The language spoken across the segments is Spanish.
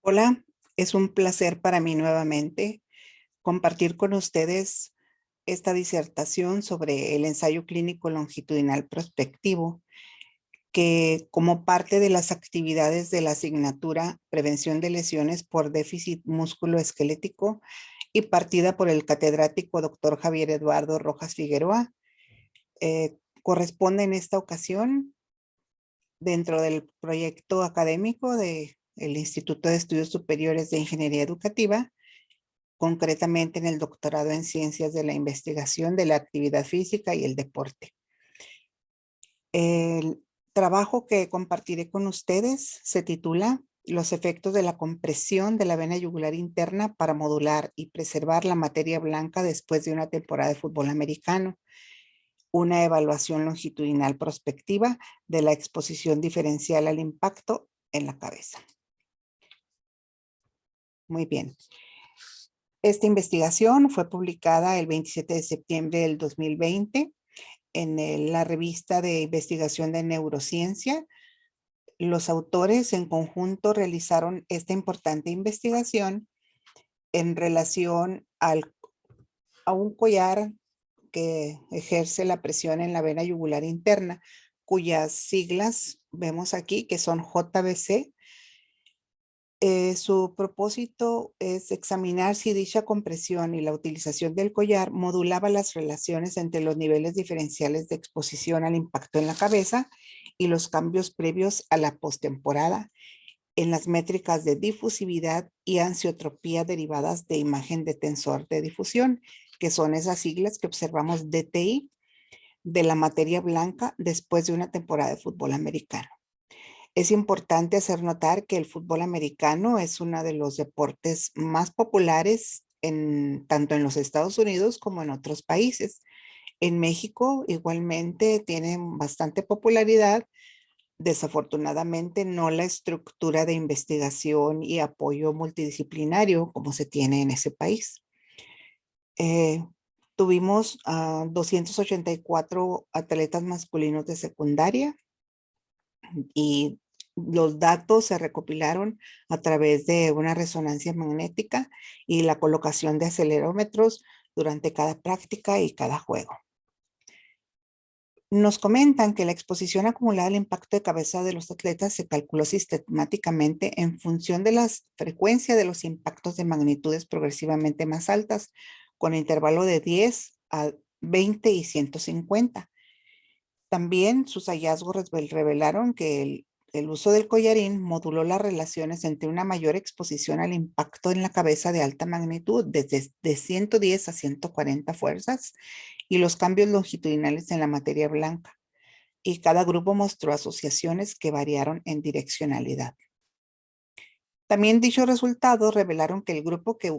Hola, es un placer para mí nuevamente compartir con ustedes esta disertación sobre el ensayo clínico longitudinal prospectivo, que como parte de las actividades de la asignatura Prevención de lesiones por déficit músculo-esquelético y partida por el catedrático Dr. Javier Eduardo Rojas Figueroa, corresponde en esta ocasión dentro del proyecto académico del Instituto de Estudios Superiores de Ingeniería Educativa, concretamente en el doctorado en Ciencias de la Investigación de la Actividad Física y el Deporte. El trabajo que compartiré con ustedes se titula Los efectos de la compresión de la vena yugular interna para modular y preservar la materia blanca después de una temporada de fútbol americano. Una evaluación longitudinal prospectiva de la exposición diferencial al impacto en la cabeza. Muy bien. Esta investigación fue publicada el 27 de septiembre del 2020 en la revista de investigación de neurociencia. Los autores en conjunto realizaron esta importante investigación en relación a un collar que ejerce la presión en la vena yugular interna, cuyas siglas vemos aquí que son JBC. Su propósito es examinar si dicha compresión y la utilización del collar modulaba las relaciones entre los niveles diferenciales de exposición al impacto en la cabeza y los cambios previos a la postemporada en las métricas de difusividad y ansiotropía derivadas de imagen de tensor de difusión, que son esas siglas que observamos DTI, de la materia blanca después de una temporada de fútbol americano. Es importante hacer notar que el fútbol americano es uno de los deportes más populares tanto en los Estados Unidos como en otros países. En México igualmente tiene bastante popularidad. Desafortunadamente no la estructura de investigación y apoyo multidisciplinario como se tiene en ese país. Tuvimos a 284 atletas masculinos de secundaria y los datos se recopilaron a través de una resonancia magnética y la colocación de acelerómetros durante cada práctica y cada juego. Nos comentan que la exposición acumulada al impacto de cabeza de los atletas se calculó sistemáticamente en función de la frecuencia de los impactos de magnitudes progresivamente más altas, con intervalo de 10 a 20 y 150. También sus hallazgos revelaron que el uso del collarín moduló las relaciones entre una mayor exposición al impacto en la cabeza de alta magnitud, desde de 110 a 140 fuerzas, y los cambios longitudinales en la materia blanca. Y cada grupo mostró asociaciones que variaron en direccionalidad. También dichos resultados revelaron que el grupo que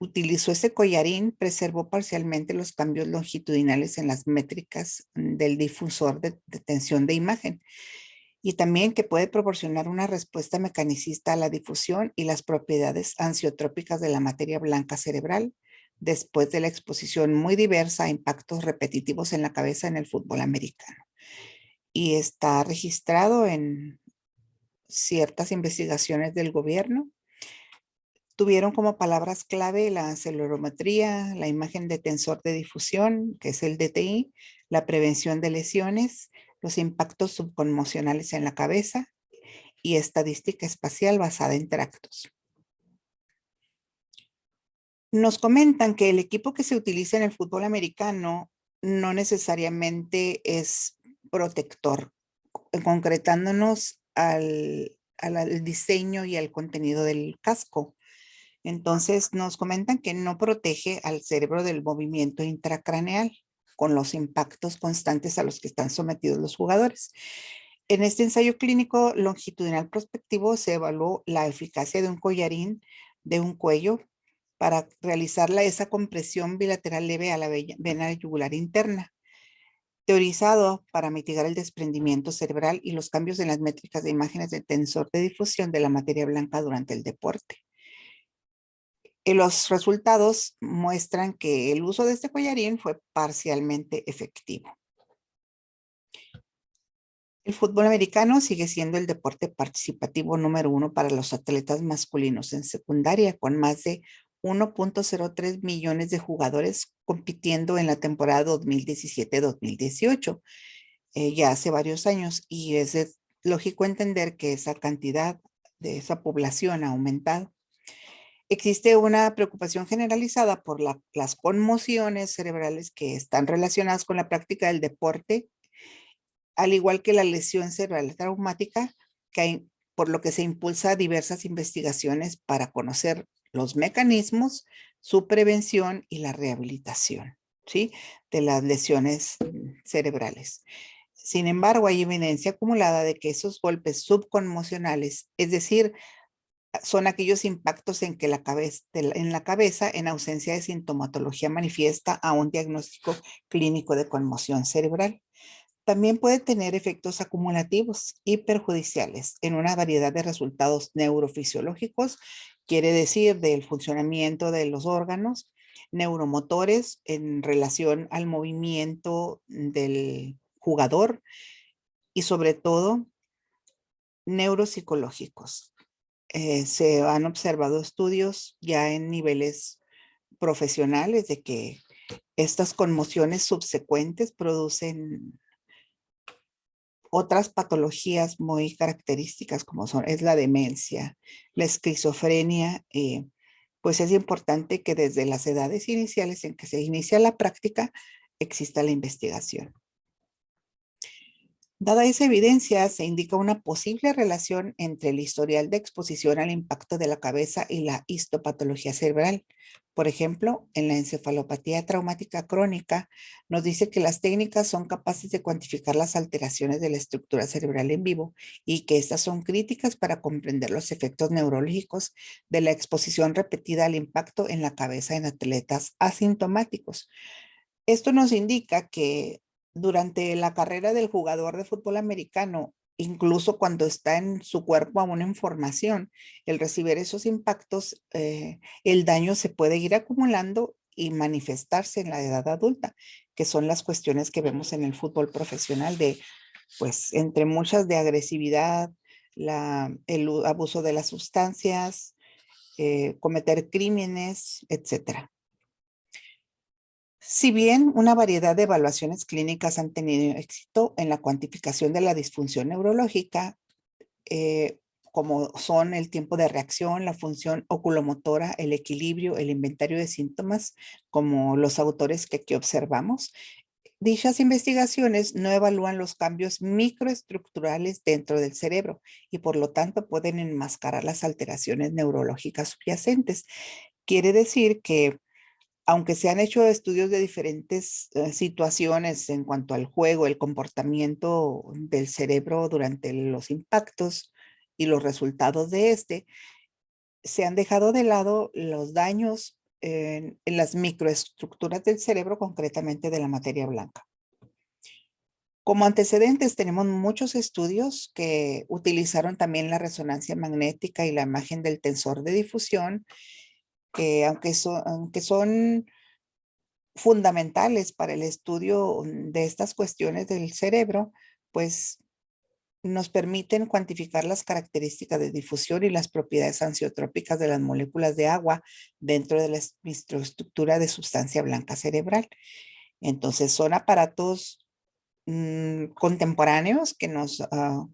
utilizó ese collarín preservó parcialmente los cambios longitudinales en las métricas del difusor de tensión de imagen, y también que puede proporcionar una respuesta mecanicista a la difusión y las propiedades ansiotrópicas de la materia blanca cerebral después de la exposición muy diversa a impactos repetitivos en la cabeza en el fútbol americano. Y está registrado en ciertas investigaciones del gobierno. Tuvieron como palabras clave la acelerometría, la imagen de tensor de difusión, que es el DTI, la prevención de lesiones, los impactos subconmocionales en la cabeza y estadística espacial basada en tractos. Nos comentan que el equipo que se utiliza en el fútbol americano no necesariamente es protector, concretándonos al diseño y al contenido del casco. Entonces nos comentan que no protege al cerebro del movimiento intracraneal con los impactos constantes a los que están sometidos los jugadores. En este ensayo clínico longitudinal prospectivo se evaluó la eficacia de un collarín de un cuello para realizar esa compresión bilateral leve a la vena yugular interna, teorizado para mitigar el desprendimiento cerebral y los cambios en las métricas de imágenes de tensor de difusión de la materia blanca durante el deporte. Y los resultados muestran que el uso de este collarín fue parcialmente efectivo. El fútbol americano sigue siendo el deporte participativo número uno para los atletas masculinos en secundaria, con más de 1.03 millones de jugadores compitiendo en la temporada 2017-2018, ya hace varios años, y lógico entender que esa cantidad de esa población ha aumentado. Existe una preocupación generalizada por las conmociones cerebrales que están relacionadas con la práctica del deporte, al igual que la lesión cerebral traumática, por lo que se impulsa diversas investigaciones para conocer los mecanismos, su prevención y la rehabilitación, ¿sí?, de las lesiones cerebrales. Sin embargo, hay evidencia acumulada de que esos golpes subconmocionales, es decir, son aquellos impactos en que en la cabeza, en ausencia de sintomatología manifiesta a un diagnóstico clínico de conmoción cerebral. También puede tener efectos acumulativos y perjudiciales en una variedad de resultados neurofisiológicos, quiere decir del funcionamiento de los órganos, neuromotores en relación al movimiento del jugador y sobre todo neuropsicológicos. Se han observado estudios ya en niveles profesionales de que estas conmociones subsecuentes producen otras patologías muy características como es la demencia, la esquizofrenia. Pues es importante que desde las edades iniciales en que se inicia la práctica exista la investigación. Dada esa evidencia, se indica una posible relación entre el historial de exposición al impacto de la cabeza y la histopatología cerebral. Por ejemplo, en la encefalopatía traumática crónica, nos dice que las técnicas son capaces de cuantificar las alteraciones de la estructura cerebral en vivo y que estas son críticas para comprender los efectos neurológicos de la exposición repetida al impacto en la cabeza en atletas asintomáticos. Esto nos indica que durante la carrera del jugador de fútbol americano, incluso cuando está en su cuerpo aún en formación, el recibir esos impactos, el daño se puede ir acumulando y manifestarse en la edad adulta, que son las cuestiones que vemos en el fútbol profesional pues, entre muchas de agresividad, el abuso de las sustancias, cometer crímenes, etcétera. Si bien una variedad de evaluaciones clínicas han tenido éxito en la cuantificación de la disfunción neurológica, como son el tiempo de reacción, la función oculomotora, el equilibrio, el inventario de síntomas, como los autores que aquí observamos, dichas investigaciones no evalúan los cambios microestructurales dentro del cerebro y por lo tanto pueden enmascarar las alteraciones neurológicas subyacentes. Quiere decir que aunque se han hecho estudios de diferentes situaciones en cuanto al juego, el comportamiento del cerebro durante los impactos y los resultados de este, se han dejado de lado los daños en las microestructuras del cerebro, concretamente de la materia blanca. Como antecedentes, tenemos muchos estudios que utilizaron también la resonancia magnética y la imagen del tensor de difusión, que aunque son fundamentales para el estudio de estas cuestiones del cerebro, pues nos permiten cuantificar las características de difusión y las propiedades ansiotrópicas de las moléculas de agua dentro de la microestructura de sustancia blanca cerebral. Entonces son aparatos contemporáneos que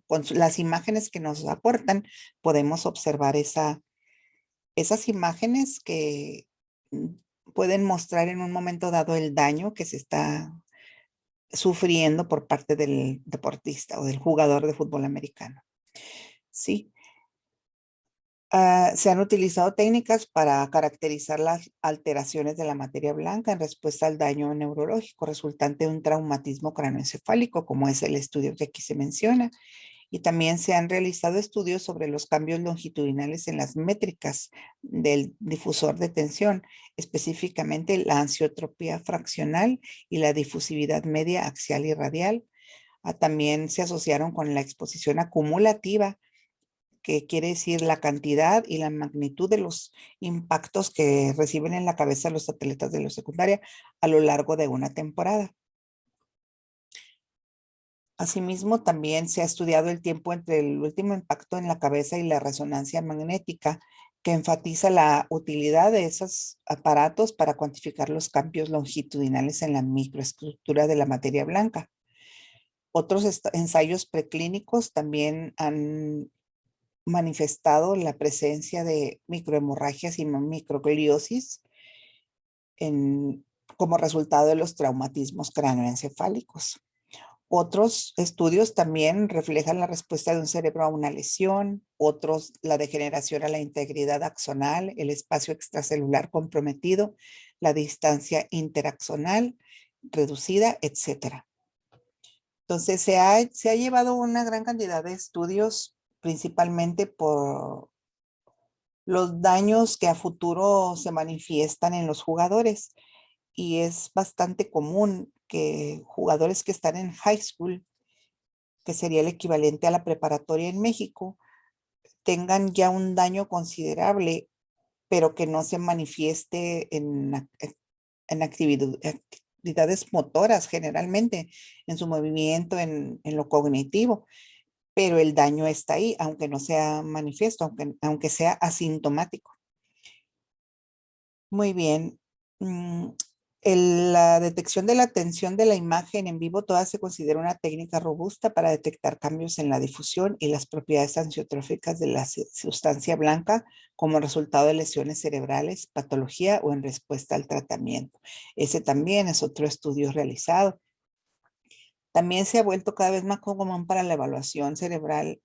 con las imágenes que nos aportan, podemos observar esas imágenes que pueden mostrar en un momento dado el daño que se está sufriendo por parte del deportista o del jugador de fútbol americano. Sí. Se han utilizado técnicas para caracterizar las alteraciones de la materia blanca en respuesta al daño neurológico resultante de un traumatismo craneoencefálico, como es el estudio que aquí se menciona. Y también se han realizado estudios sobre los cambios longitudinales en las métricas del difusor de tensión, específicamente la ansiotropía fraccional y la difusividad media axial y radial. También se asociaron con la exposición acumulativa, que quiere decir la cantidad y la magnitud de los impactos que reciben en la cabeza los atletas de la secundaria a lo largo de una temporada. Asimismo, también se ha estudiado el tiempo entre el último impacto en la cabeza y la resonancia magnética, que enfatiza la utilidad de esos aparatos para cuantificar los cambios longitudinales en la microestructura de la materia blanca. Otros ensayos preclínicos también han manifestado la presencia de microhemorragias y microgliosis como resultado de los traumatismos cráneoencefálicos. Otros estudios también reflejan la respuesta de un cerebro a una lesión, otros la degeneración a la integridad axonal, el espacio extracelular comprometido, la distancia interaxonal reducida, etcétera. Entonces, se ha llevado una gran cantidad de estudios, principalmente por los daños que a futuro se manifiestan en los jugadores. Y es bastante común que jugadores que están en high school, que sería el equivalente a la preparatoria en México, tengan ya un daño considerable, pero que no se manifieste en actividades motoras generalmente, en su movimiento, en lo cognitivo, pero el daño está ahí, aunque no sea manifiesto, aunque sea asintomático. Muy bien. La detección de la tensión de la imagen en vivo toda se considera una técnica robusta para detectar cambios en la difusión y las propiedades angiotróficas de la sustancia blanca como resultado de lesiones cerebrales, patología o en respuesta al tratamiento. Ese también es otro estudio realizado. También se ha vuelto cada vez más común para la evaluación cerebral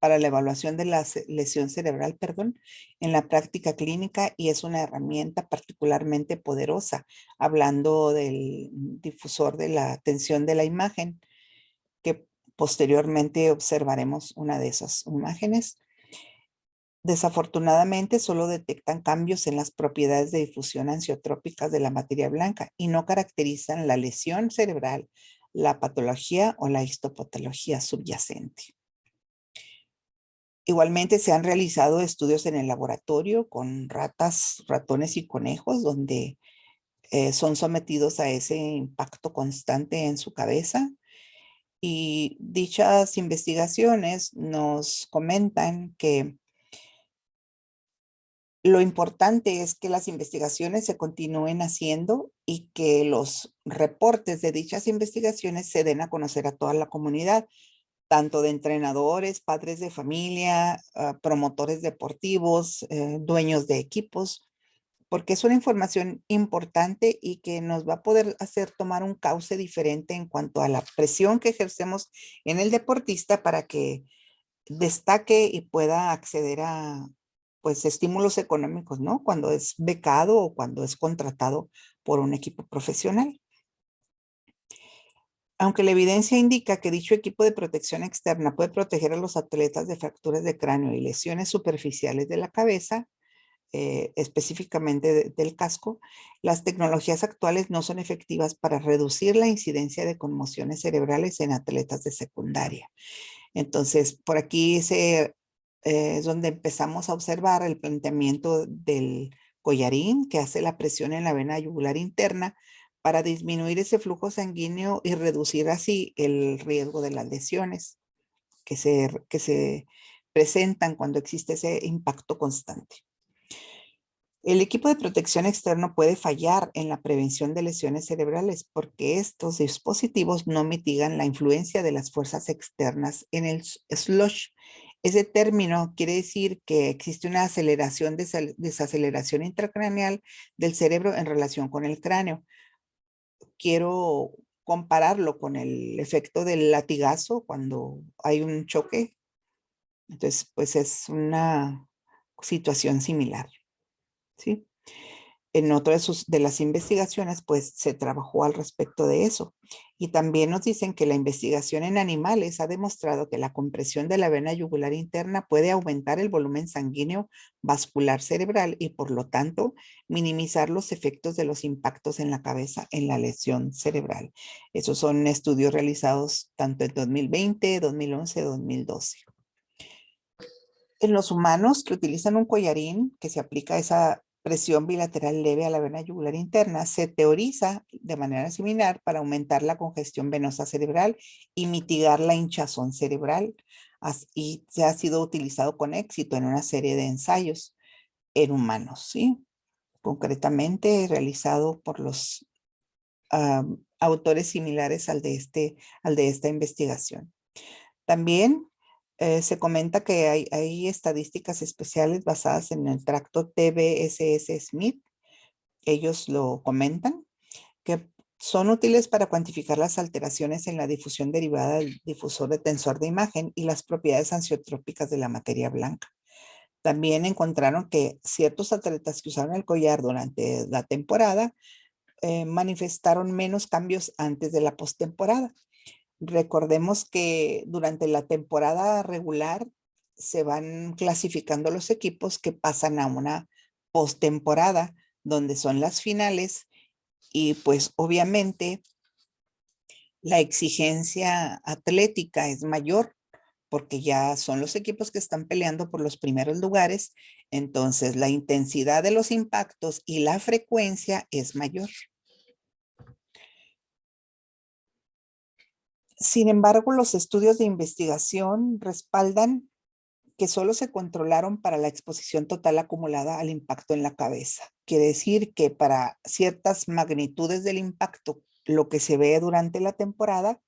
para la evaluación de la lesión cerebral, en la práctica clínica, y es una herramienta particularmente poderosa, hablando del difusor de la tensión de la imagen, que posteriormente observaremos una de esas imágenes. Desafortunadamente, solo detectan cambios en las propiedades de difusión angiotrópicas de la materia blanca y no caracterizan la lesión cerebral, la patología o la histopatología subyacente. Igualmente se han realizado estudios en el laboratorio con ratas, ratones y conejos, donde son sometidos a ese impacto constante en su cabeza. Y dichas investigaciones nos comentan que lo importante es que las investigaciones se continúen haciendo y que los reportes de dichas investigaciones se den a conocer a toda la comunidad, tanto de entrenadores, padres de familia, promotores deportivos, dueños de equipos, porque es una información importante y que nos va a poder hacer tomar un cauce diferente en cuanto a la presión que ejercemos en el deportista para que destaque y pueda acceder a, pues, estímulos económicos, ¿no? Cuando es becado o cuando es contratado por un equipo profesional. Aunque la evidencia indica que dicho equipo de protección externa puede proteger a los atletas de fracturas de cráneo y lesiones superficiales de la cabeza, específicamente del casco, las tecnologías actuales no son efectivas para reducir la incidencia de conmociones cerebrales en atletas de secundaria. Entonces, por aquí es donde empezamos a observar el planteamiento del collarín, que hace la presión en la vena yugular interna para disminuir ese flujo sanguíneo y reducir así el riesgo de las lesiones que se presentan cuando existe ese impacto constante. El equipo de protección externo puede fallar en la prevención de lesiones cerebrales porque estos dispositivos no mitigan la influencia de las fuerzas externas en el slush. Ese término quiere decir que existe una aceleración, desaceleración intracraneal del cerebro en relación con el cráneo. Quiero compararlo con el efecto del latigazo cuando hay un choque. Entonces, pues es una situación similar, ¿sí? En otra de las investigaciones, pues se trabajó al respecto de eso. Y también nos dicen que la investigación en animales ha demostrado que la compresión de la vena yugular interna puede aumentar el volumen sanguíneo vascular cerebral y por lo tanto minimizar los efectos de los impactos en la cabeza en la lesión cerebral. Esos son estudios realizados tanto en 2020, 2011, 2012. En los humanos que utilizan un collarín que se aplica esa presión bilateral leve a la vena yugular interna se teoriza de manera similar para aumentar la congestión venosa cerebral y mitigar la hinchazón cerebral. Y se ha sido utilizado con éxito en una serie de ensayos en humanos, ¿sí? Concretamente realizado por los autores similares al de esta investigación. También se comenta que hay estadísticas especiales basadas en el tracto TBSS-Smith. Ellos lo comentan, que son útiles para cuantificar las alteraciones en la difusión derivada del difusor de tensor de imagen y las propiedades ansiotrópicas de la materia blanca. También encontraron que ciertos atletas que usaron el collar durante la temporada manifestaron menos cambios antes de la postemporada. Recordemos que durante la temporada regular se van clasificando los equipos que pasan a una postemporada, donde son las finales, y pues obviamente la exigencia atlética es mayor porque ya son los equipos que están peleando por los primeros lugares, entonces la intensidad de los impactos y la frecuencia es mayor. Sin embargo, los estudios de investigación respaldan que solo se controlaron para la exposición total acumulada al impacto en la cabeza. Quiere decir que para ciertas magnitudes del impacto, lo que se ve durante la temporada,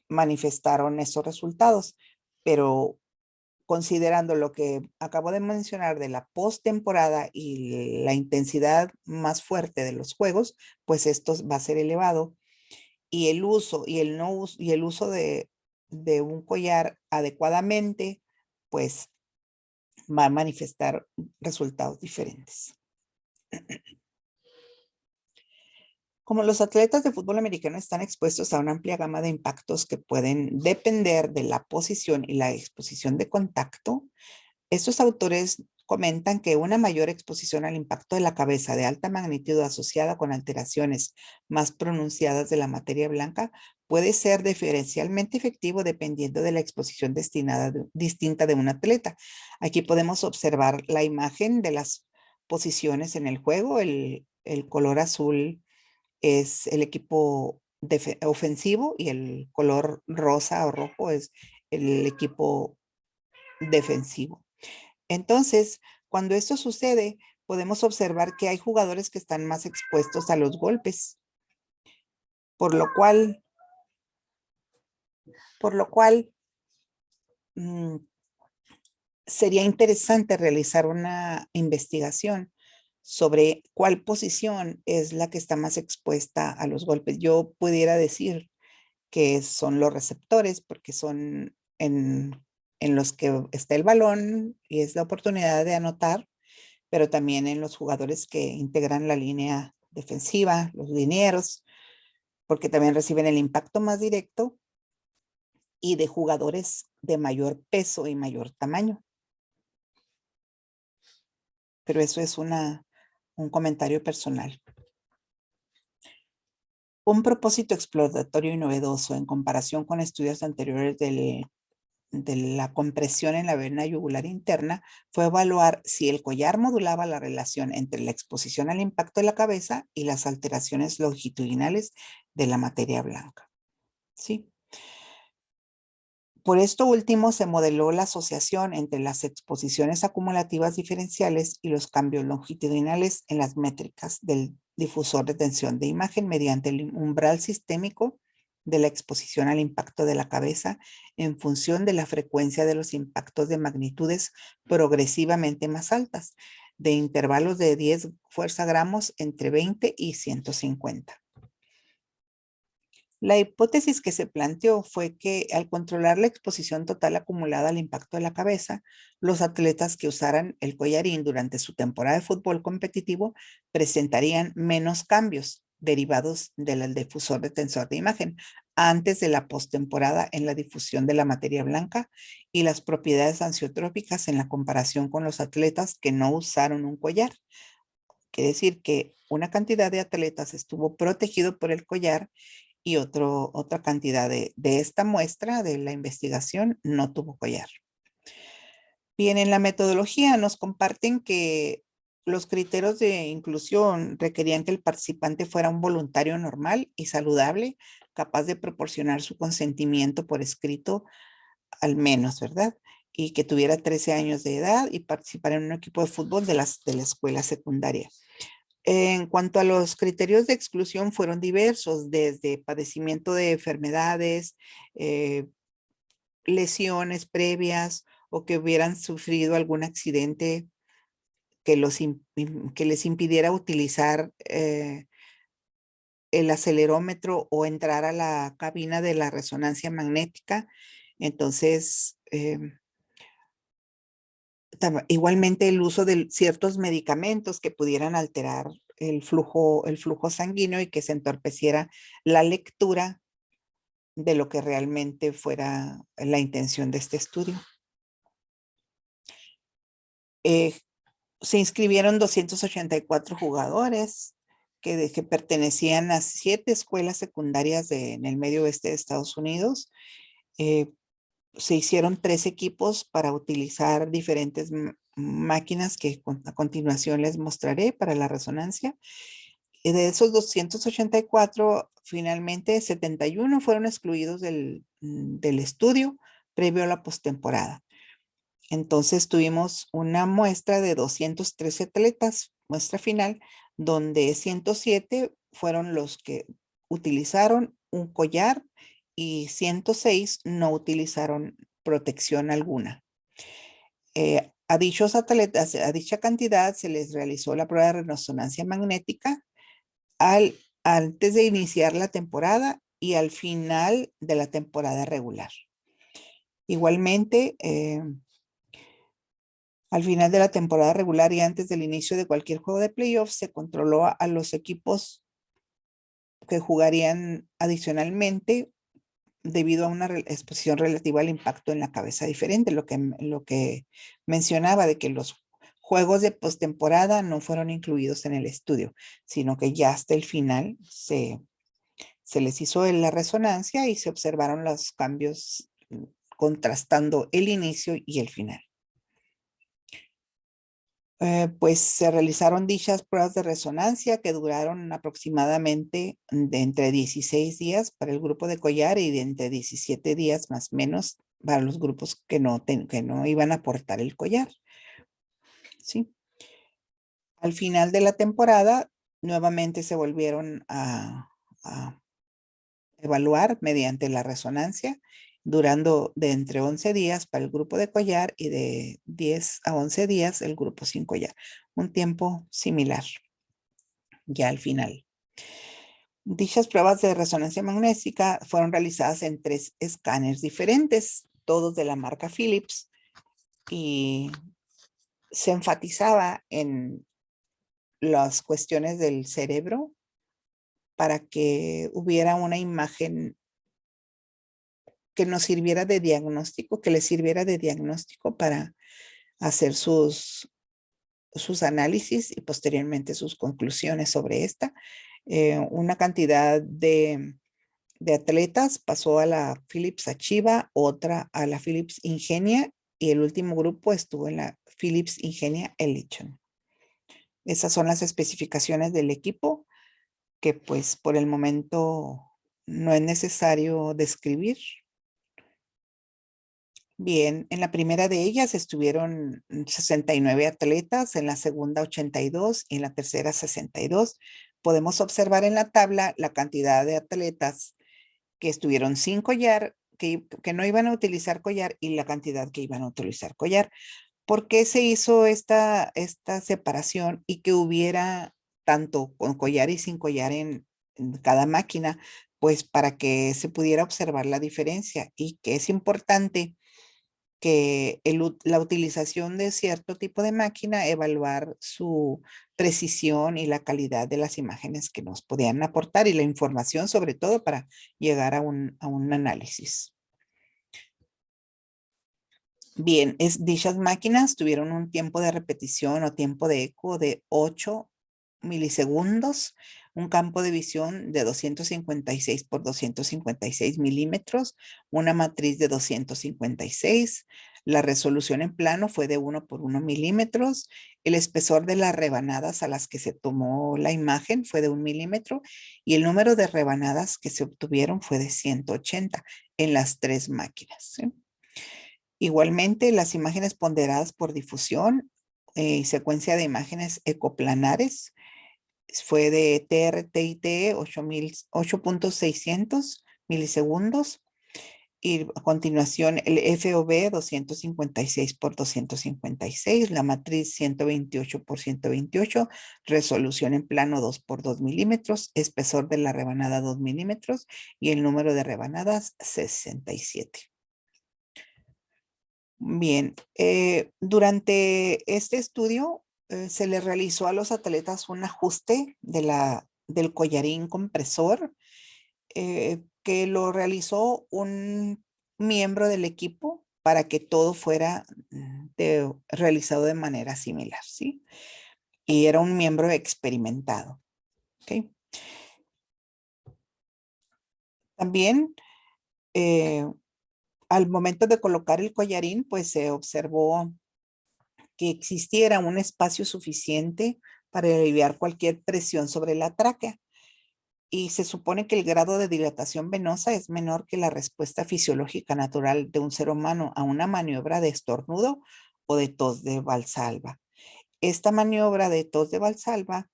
manifestaron esos resultados. Pero considerando lo que acabo de mencionar de la postemporada y la intensidad más fuerte de los juegos, pues esto va a ser elevado. Y el uso y el no uso y el uso de un collar adecuadamente, pues va a manifestar resultados diferentes. Como los atletas de fútbol americano están expuestos a una amplia gama de impactos que pueden depender de la posición y la exposición de contacto, estos autores comentan que una mayor exposición al impacto de la cabeza de alta magnitud asociada con alteraciones más pronunciadas de la materia blanca puede ser diferencialmente efectivo dependiendo de la exposición distinta de un atleta. Aquí podemos observar la imagen de las posiciones en el juego. El color azul es el equipo ofensivo y el color rosa o rojo es el equipo defensivo. Entonces, cuando esto sucede, podemos observar que hay jugadores que están más expuestos a los golpes, por lo cual mm, sería interesante realizar una investigación sobre cuál posición es la que está más expuesta a los golpes. Yo pudiera decir que son los receptores, porque son en los que está el balón y es la oportunidad de anotar, pero también en los jugadores que integran la línea defensiva, los linieros, porque también reciben el impacto más directo, y de jugadores de mayor peso y mayor tamaño. Pero eso es un comentario personal. Un propósito exploratorio y novedoso en comparación con estudios anteriores de la compresión en la vena yugular interna fue evaluar si el collar modulaba la relación entre la exposición al impacto de la cabeza y las alteraciones longitudinales de la materia blanca. ¿Sí? Por esto último, se modeló la asociación entre las exposiciones acumulativas diferenciales y los cambios longitudinales en las métricas del difusor de tensión de imagen mediante el umbral sistémico de la exposición al impacto de la cabeza en función de la frecuencia de los impactos de magnitudes progresivamente más altas, de intervalos de 10 fuerza gramos entre 20 y 150. La hipótesis que se planteó fue que al controlar la exposición total acumulada al impacto de la cabeza, los atletas que usaran el collarín durante su temporada de fútbol competitivo presentarían menos cambios derivados del difusor de tensor de imagen antes de la postemporada en la difusión de la materia blanca y las propiedades ansiotrópicas en la comparación con los atletas que no usaron un collar. Quiere decir que una cantidad de atletas estuvo protegido por el collar y otra cantidad de esta muestra de la investigación no tuvo collar. Bien, en la metodología nos comparten que Los criterios de inclusión requerían que el participante fuera un voluntario normal y saludable, capaz de proporcionar su consentimiento por escrito al menos, ¿verdad? Y que tuviera 13 años de edad y participar en un equipo de fútbol de la escuela secundaria. En cuanto a los criterios de exclusión, fueron diversos, desde padecimiento de enfermedades, eh, lesiones previas o que hubieran sufrido algún accidente que les impidiera utilizar el acelerómetro o entrar a la cabina de la resonancia magnética. Entonces, igualmente el uso de ciertos medicamentos que pudieran alterar el flujo sanguíneo y que se entorpeciera la lectura de lo que realmente fuera la intención de este estudio. Eh, Se inscribieron 284 jugadores que pertenecían a 7 escuelas secundarias en el medio oeste de Estados Unidos. Eh, Se hicieron 3 equipos para utilizar diferentes máquinas que a continuación les mostraré para la resonancia. Y de esos 284, finalmente 71 fueron excluidos del estudio previo a la postemporada. Entonces tuvimos una muestra de 213 atletas, muestra final, donde 107 fueron los que utilizaron un collar y 106 no utilizaron protección alguna. A dichos atletas, a dicha cantidad se les realizó la prueba de resonancia magnética antes de iniciar la temporada y al final de la temporada regular. Igualmente, al final de la temporada regular y antes del inicio de cualquier juego de playoffs, se controló a los equipos que jugarían adicionalmente debido a una exposición relativa al impacto en la cabeza diferente, lo que mencionaba de que los juegos de postemporada no fueron incluidos en el estudio, sino que ya hasta el final se les hizo la resonancia y se observaron los cambios contrastando el inicio y el final. Pues se realizaron dichas pruebas de resonancia que duraron aproximadamente de entre 16 días para el grupo de collar y de entre 17 días más o menos para los grupos que no iban a portar el collar. ¿Sí? Al final de la temporada, nuevamente se volvieron a evaluar mediante la resonancia, durando de entre 11 días para el grupo de collar y de 10 a 11 días el grupo sin collar. Un tiempo similar ya al final. Dichas pruebas de resonancia magnética fueron realizadas en 3 escáneres diferentes, todos de la marca Philips, y se enfatizaba en las cuestiones del cerebro para que hubiera una imagen que nos sirviera de diagnóstico, que les sirviera de diagnóstico para hacer sus análisis y posteriormente sus conclusiones sobre esta. Una cantidad de atletas pasó a la Philips Achieva, otra a la Philips Ingenia y el último grupo estuvo en la Philips Ingenia Elition. Esas son las especificaciones del equipo que pues por el momento no es necesario describir. Bien, en la primera de ellas estuvieron 69 atletas, en la segunda 82 y en la tercera 62. Podemos observar en la tabla la cantidad de atletas que estuvieron sin collar, que no iban a utilizar collar y la cantidad que iban a utilizar collar. ¿Por qué se hizo esta separación y que hubiera tanto con collar y sin collar en cada máquina? Pues para que se pudiera observar la diferencia y que es importante que la utilización de cierto tipo de máquina, evaluar su precisión y la calidad de las imágenes que nos podían aportar y la información sobre todo para llegar a un análisis. Bien, dichas máquinas tuvieron un tiempo de repetición o tiempo de eco de 8 milisegundos, un campo de visión de 256 por 256 milímetros, una matriz de 256. La resolución en plano fue de 1 por 1 milímetros. El espesor de las rebanadas a las que se tomó la imagen fue de 1 milímetro y el número de rebanadas que se obtuvieron fue de 180 en las 3 máquinas, ¿sí? Igualmente, las imágenes ponderadas por difusión y secuencia de imágenes ecoplanares fue de TRT-IT 8.600 milisegundos y a continuación el FOV 256 por 256, la matriz 128 por 128, resolución en plano 2 por 2 milímetros, espesor de la rebanada 2 milímetros y el número de rebanadas 67. Bien, durante este estudio se le realizó a los atletas un ajuste del collarín compresor que lo realizó un miembro del equipo para que todo fuera realizado de manera similar, ¿sí? Y era un miembro experimentado, ¿ok? También al momento de colocar el collarín, pues se observó que existiera un espacio suficiente para aliviar cualquier presión sobre la tráquea. Y se supone que el grado de dilatación venosa es menor que la respuesta fisiológica natural de un ser humano a una maniobra de estornudo o de tos de Valsalva. Esta maniobra de tos de Valsalva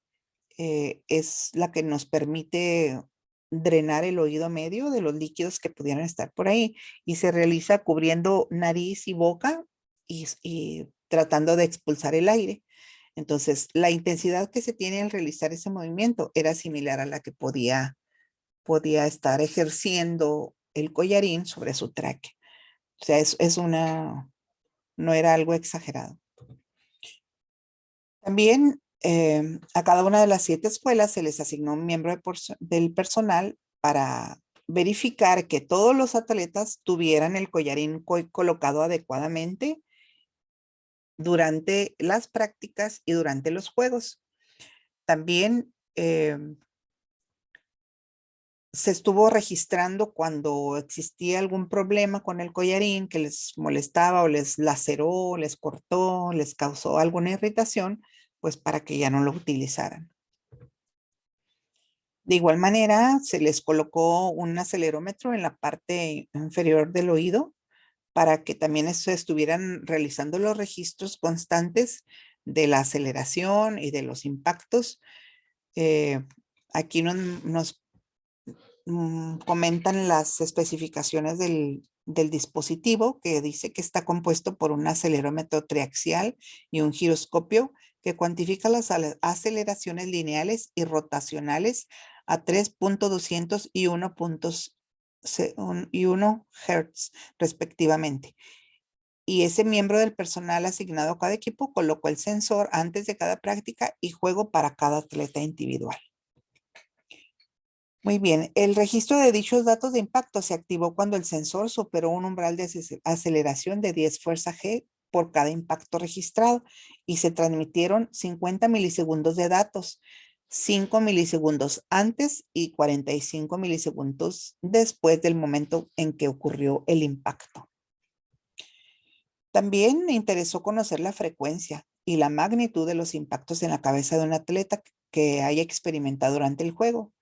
es la que nos permite drenar el oído medio de los líquidos que pudieran estar por ahí y se realiza cubriendo nariz y boca y tratando de expulsar el aire. Entonces, la intensidad que se tiene al realizar ese movimiento era similar a la que podía estar ejerciendo el collarín sobre su tráquea. O sea, no era algo exagerado. También a cada una de las 7 escuelas se les asignó un miembro del personal para verificar que todos los atletas tuvieran el collarín colocado adecuadamente durante las prácticas y durante los juegos. También se estuvo registrando cuando existía algún problema con el collarín que les molestaba o les laceró, les cortó, les causó alguna irritación, pues para que ya no lo utilizaran. De igual manera, se les colocó un acelerómetro en la parte inferior del oído para que también se estuvieran realizando los registros constantes de la aceleración y de los impactos. Aquí nos comentan las especificaciones del dispositivo, que dice que está compuesto por un acelerómetro triaxial y un giroscopio que cuantifica las aceleraciones lineales y rotacionales a 3.200 y 1 Hz respectivamente. Y ese miembro del personal asignado a cada equipo colocó el sensor antes de cada práctica y juego para cada atleta individual. Muy bien, el registro de dichos datos de impacto se activó cuando el sensor superó un umbral de aceleración de 10 fuerza G por cada impacto registrado y se transmitieron 50 milisegundos de datos, 5 milisegundos antes y 45 milisegundos después del momento en que ocurrió el impacto. También me interesó conocer la frecuencia y la magnitud de los impactos en la cabeza de un atleta que haya experimentado durante el juego.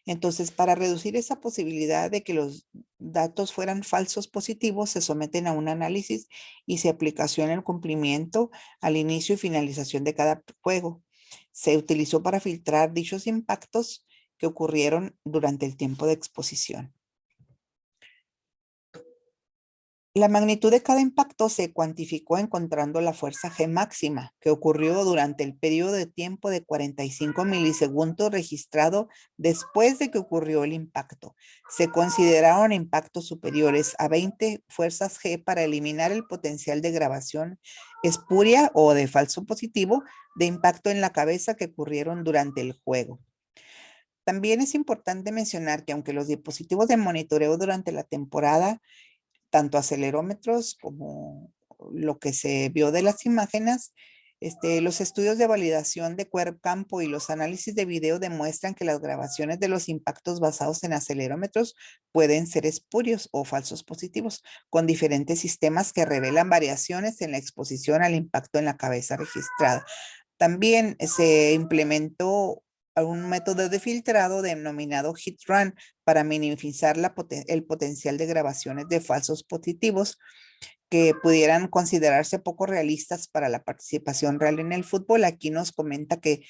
Entonces, para reducir esa posibilidad de que los datos fueran falsos positivos, se someten a un análisis y se aplicación el cumplimiento al inicio y finalización de cada juego. Se utilizó para filtrar dichos impactos que ocurrieron durante el tiempo de exposición. La magnitud de cada impacto se cuantificó encontrando la fuerza G máxima que ocurrió durante el periodo de tiempo de 45 milisegundos registrado después de que ocurrió el impacto. Se consideraron impactos superiores a 20 fuerzas G para eliminar el potencial de grabación espuria o de falso positivo de impacto en la cabeza que ocurrieron durante el juego. También es importante mencionar que aunque los dispositivos de monitoreo durante la temporada tanto acelerómetros como lo que se vio de las imágenes, Los estudios de validación de campo y los análisis de video demuestran que las grabaciones de los impactos basados en acelerómetros pueden ser espurios o falsos positivos, con diferentes sistemas que revelan variaciones en la exposición al impacto en la cabeza registrada. También se implementó un método de filtrado denominado hit run para minimizar el potencial de grabaciones de falsos positivos que pudieran considerarse poco realistas para la participación real en el fútbol. Aquí nos comenta que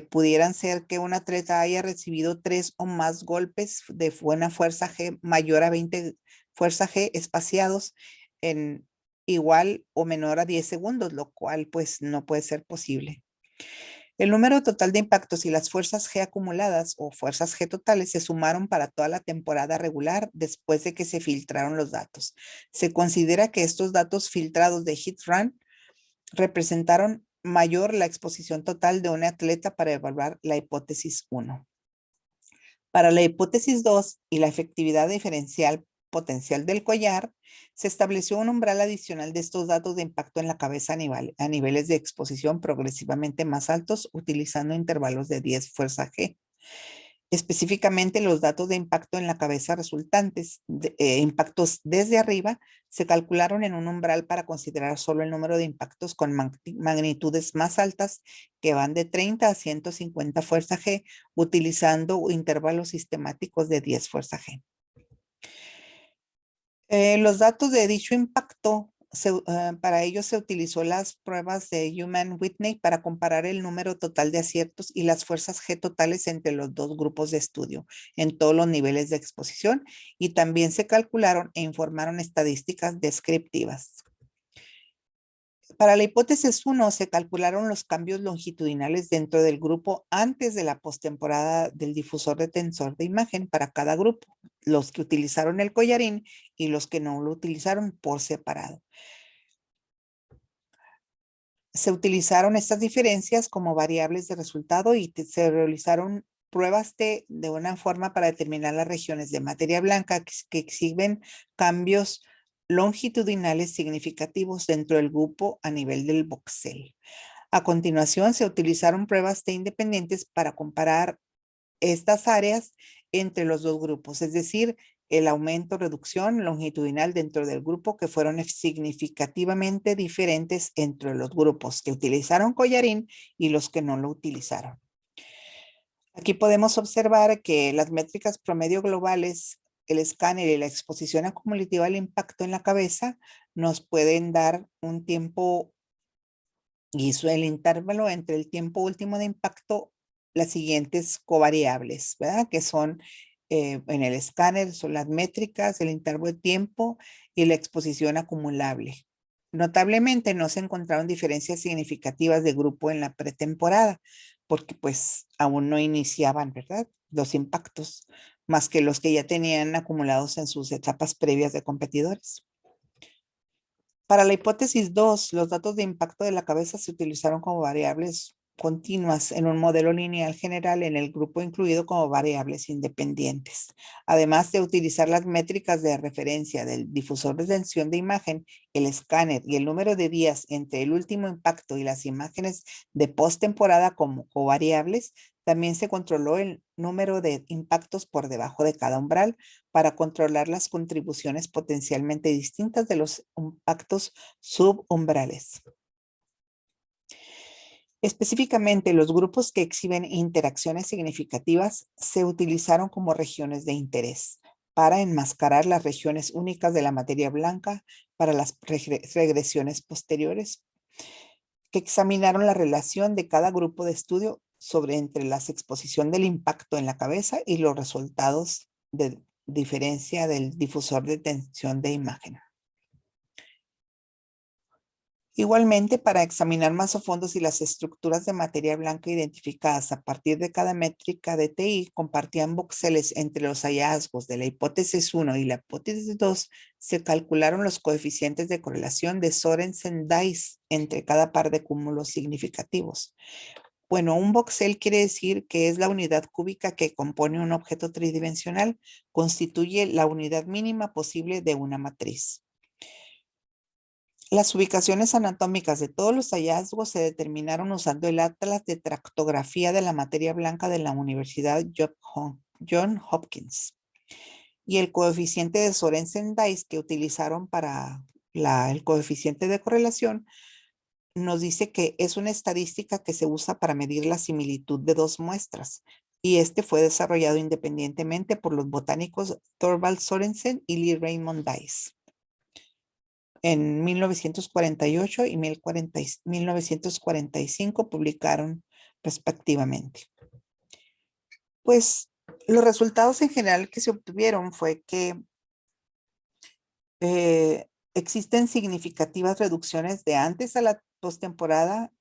pudieran ser que un atleta haya recibido 3 o más golpes de buena fuerza G mayor a 20 fuerza G espaciados en igual o menor a 10 segundos, lo cual pues no puede ser posible. El número total de impactos y las fuerzas G acumuladas o fuerzas G totales se sumaron para toda la temporada regular después de que se filtraron los datos. Se considera que estos datos filtrados de Hit Run representaron mayor la exposición total de un atleta para evaluar la hipótesis 1. Para la hipótesis 2 y la efectividad diferencial potencial del collar, se estableció un umbral adicional de estos datos de impacto en la cabeza a niveles de exposición progresivamente más altos, utilizando intervalos de 10 fuerza G. Específicamente, los datos de impacto en la cabeza resultantes, impactos desde arriba, se calcularon en un umbral para considerar solo el número de impactos con magnitudes más altas que van de 30 a 150 fuerza G, utilizando intervalos sistemáticos de 10 fuerza G. Los datos de dicho impacto, para ello se utilizó las pruebas de Human-Whitney para comparar el número total de aciertos y las fuerzas G totales entre los dos grupos de estudio en todos los niveles de exposición, y también se calcularon e informaron estadísticas descriptivas. Para la hipótesis 1 se calcularon los cambios longitudinales dentro del grupo antes de la postemporada del difusor de tensor de imagen para cada grupo, los que utilizaron el collarín y los que no lo utilizaron por separado. Se utilizaron estas diferencias como variables de resultado y se realizaron pruebas de una forma para determinar las regiones de materia blanca que exhiben cambios longitudinales significativos dentro del grupo a nivel del voxel. A continuación, se utilizaron pruebas T independientes para comparar estas áreas entre los dos grupos, es decir, el aumento o reducción longitudinal dentro del grupo, que fueron significativamente diferentes entre los grupos que utilizaron collarín y los que no lo utilizaron. Aquí podemos observar que las métricas promedio globales, el escáner y la exposición acumulativa al impacto en la cabeza nos pueden dar un tiempo, y el intervalo entre el tiempo último de impacto, las siguientes covariables, ¿verdad? Que son en el escáner, son las métricas, el intervalo de tiempo y la exposición acumulable. Notablemente no se encontraron diferencias significativas de grupo en la pretemporada, porque pues aún no iniciaban, ¿verdad? Los impactos, más que los que ya tenían acumulados en sus etapas previas de competidores. Para la hipótesis 2, los datos de impacto de la cabeza se utilizaron como variables continuas en un modelo lineal general en el grupo incluido como variables independientes. Además de utilizar las métricas de referencia del difusor de tensión de imagen, el escáner y el número de días entre el último impacto y las imágenes de postemporada como covariables, también se controló el número de impactos por debajo de cada umbral para controlar las contribuciones potencialmente distintas de los impactos subumbrales. Específicamente, los grupos que exhiben interacciones significativas se utilizaron como regiones de interés para enmascarar las regiones únicas de la materia blanca para las regresiones posteriores, que examinaron la relación de cada grupo de estudio entre la exposición del impacto en la cabeza y los resultados de diferencia del difusor de tensión de imagen. Igualmente, para examinar más a fondo si las estructuras de materia blanca identificadas a partir de cada métrica de TI compartían voxeles entre los hallazgos de la hipótesis 1 y la hipótesis 2, se calcularon los coeficientes de correlación de Sorensen-Dice entre cada par de cúmulos significativos. Bueno, un voxel quiere decir que es la unidad cúbica que compone un objeto tridimensional, constituye la unidad mínima posible de una matriz. Las ubicaciones anatómicas de todos los hallazgos se determinaron usando el Atlas de Tractografía de la Materia Blanca de la Universidad John Hopkins y el coeficiente de Sorensen-Dice que utilizaron para el coeficiente de correlación nos dice que es una estadística que se usa para medir la similitud de dos muestras y este fue desarrollado independientemente por los botánicos Thorvald Sorensen y Lee Raymond Dice en 1948 y 1945 publicaron respectivamente. Pues los resultados en general que se obtuvieron fue que existen significativas reducciones de antes a la postemporada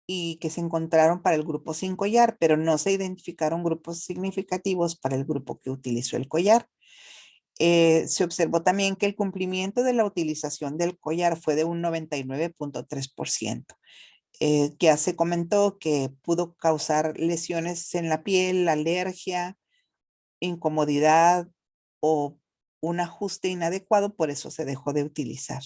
y que se encontraron para el grupo sin collar, pero no se identificaron grupos significativos para el grupo que utilizó el collar. Se observó también que el cumplimiento de la utilización del collar fue de un 99.3%. Ya se comentó que pudo causar lesiones en la piel, alergia, incomodidad o un ajuste inadecuado, por eso se dejó de utilizar.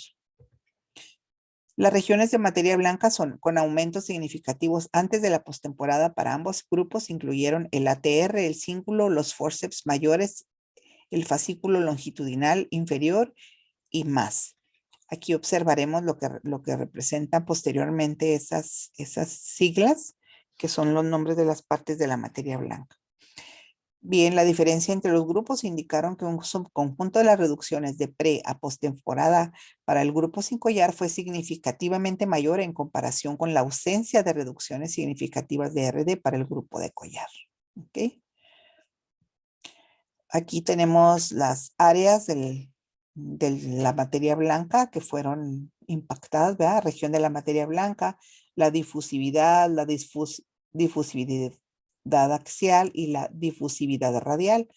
Las regiones de materia blanca son con aumentos significativos antes de la postemporada para ambos grupos incluyeron el ATR, el cíngulo, los fórceps mayores, el fascículo longitudinal inferior y más. Aquí observaremos lo que representan posteriormente esas siglas, que son los nombres de las partes de la materia blanca. Bien, la diferencia entre los grupos indicaron que un subconjunto de las reducciones de pre a postemporada para el grupo sin collar fue significativamente mayor en comparación con la ausencia de reducciones significativas de RD para el grupo de collar. ¿Okay? Aquí tenemos las áreas de la materia blanca que fueron impactadas, ¿verdad? Región de la materia blanca, la difusividad, la difusividad axial y la difusividad radial.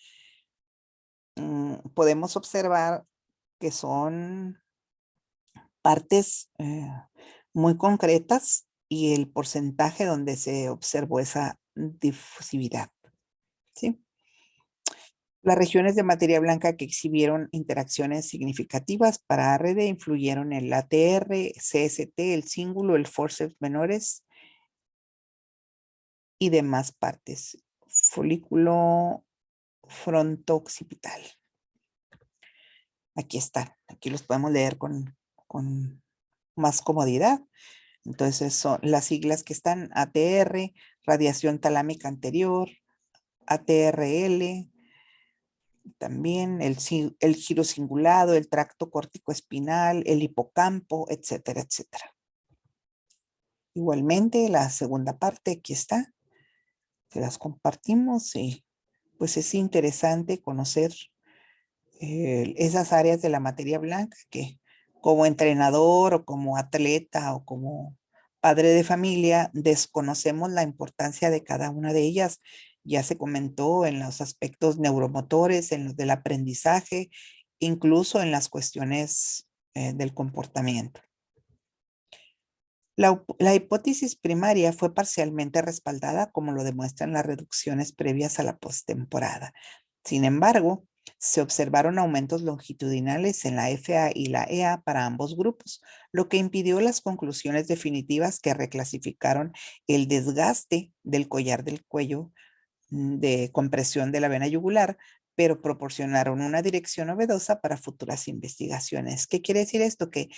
Podemos observar que son partes muy concretas y el porcentaje donde se observó esa difusividad, ¿sí? Las regiones de materia blanca que exhibieron interacciones significativas para ARD influyeron en el ATR, CST, el cíngulo, el forceps menores y demás partes. Folículo fronto-occipital. Aquí están. Aquí los podemos leer con más comodidad. Entonces son las siglas que están ATR, radiación talámica anterior, ATRL, también el giro cingulado, el tracto córtico-espinal, el hipocampo, etcétera, etcétera. Igualmente, la segunda parte, aquí está, se las compartimos y pues es interesante conocer esas áreas de la materia blanca que como entrenador o como atleta o como padre de familia desconocemos la importancia de cada una de ellas. Ya se comentó en los aspectos neuromotores, en los del aprendizaje, incluso en las cuestiones del comportamiento. La hipótesis primaria fue parcialmente respaldada, como lo demuestran las reducciones previas a la postemporada. Sin embargo, se observaron aumentos longitudinales en la FA y la EA para ambos grupos, lo que impidió las conclusiones definitivas que reclasificaron el desgaste del collar del cuello de compresión de la vena yugular, pero proporcionaron una dirección novedosa para futuras investigaciones. ¿Qué quiere decir esto? Que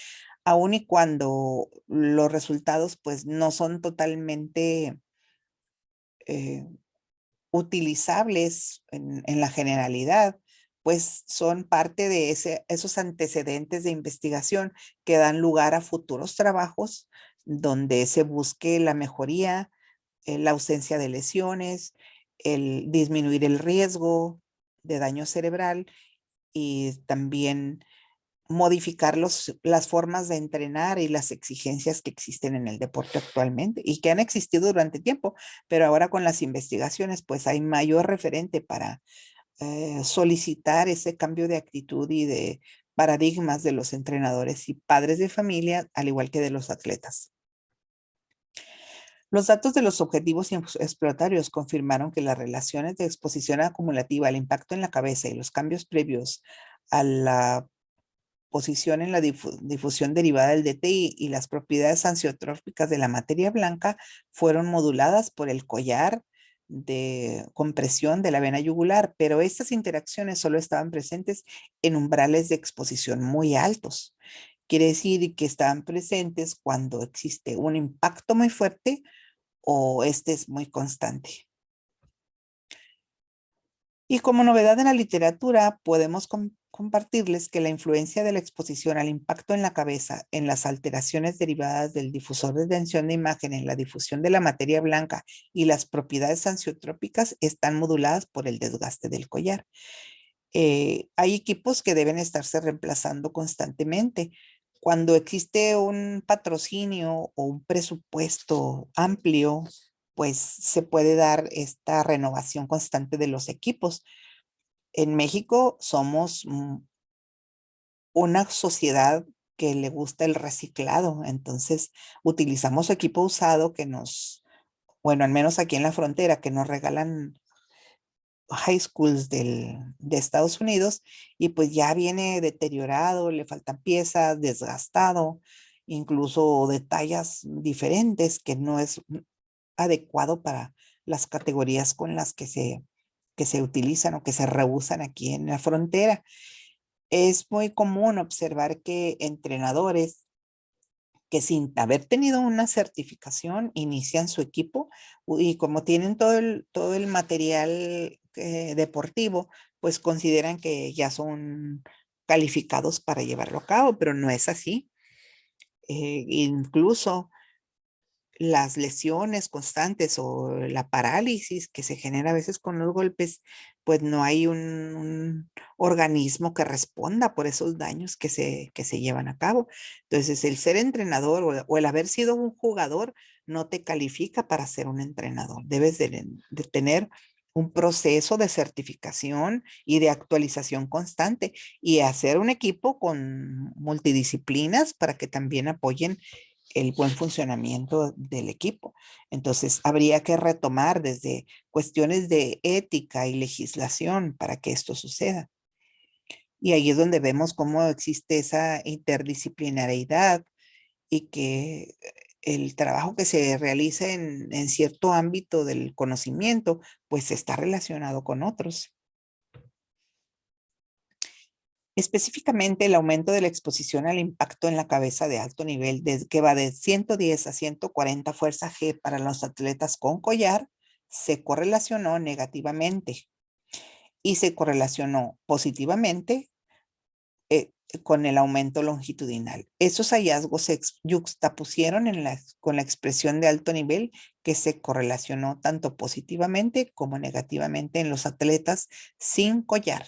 aun y cuando los resultados pues no son totalmente utilizables en la generalidad, pues son parte de esos antecedentes de investigación que dan lugar a futuros trabajos donde se busque la mejoría, la ausencia de lesiones, el disminuir el riesgo de daño cerebral y también modificar las formas de entrenar y las exigencias que existen en el deporte actualmente y que han existido durante tiempo, pero ahora con las investigaciones pues hay mayor referente para solicitar ese cambio de actitud y de paradigmas de los entrenadores y padres de familia, al igual que de los atletas. Los datos de los objetivos exploratorios confirmaron que las relaciones de exposición acumulativa al impacto en la cabeza y los cambios previos a la posición en la difusión derivada del DTI y las propiedades ansiotrópicas de la materia blanca fueron moduladas por el collar de compresión de la vena yugular, pero estas interacciones solo estaban presentes en umbrales de exposición muy altos. Quiere decir que estaban presentes cuando existe un impacto muy fuerte o este es muy constante. Y como novedad en la literatura, podemos compartirles que la influencia de la exposición al impacto en la cabeza en las alteraciones derivadas del difusor de tensión de imagen en la difusión de la materia blanca y las propiedades ansiotrópicas están moduladas por el desgaste del collar. Hay equipos que deben estarse reemplazando constantemente. Cuando existe un patrocinio o un presupuesto amplio, pues se puede dar esta renovación constante de los equipos. En México somos una sociedad que le gusta el reciclado, entonces utilizamos equipo usado que bueno, al menos aquí en la frontera, que nos regalan high schools de Estados Unidos y pues ya viene deteriorado, le faltan piezas, desgastado, incluso de tallas diferentes que no es adecuado para las categorías con las que se utilizan o que se reusan aquí en la frontera. Es muy común observar que entrenadores que sin haber tenido una certificación inician su equipo y como tienen todo el material deportivo, pues consideran que ya son calificados para llevarlo a cabo, pero no es así. Incluso las lesiones constantes o la parálisis que se genera a veces con los golpes, pues no hay un organismo que responda por esos daños que se llevan a cabo. Entonces, el ser entrenador o el haber sido un jugador no te califica para ser un entrenador. Debes de tener un proceso de certificación y de actualización constante y hacer un equipo con multidisciplinas para que también apoyen el buen funcionamiento del equipo. Entonces, habría que retomar desde cuestiones de ética y legislación para que esto suceda. Y ahí es donde vemos cómo existe esa interdisciplinariedad y que el trabajo que se realiza en cierto ámbito del conocimiento, pues está relacionado con otros. Específicamente, el aumento de la exposición al impacto en la cabeza de alto nivel, que va de 110 a 140 fuerza G para los atletas con collar, se correlacionó negativamente y se correlacionó positivamente con el aumento longitudinal. Esos hallazgos se yuxtapusieron con la expresión de alto nivel que se correlacionó tanto positivamente como negativamente en los atletas sin collar.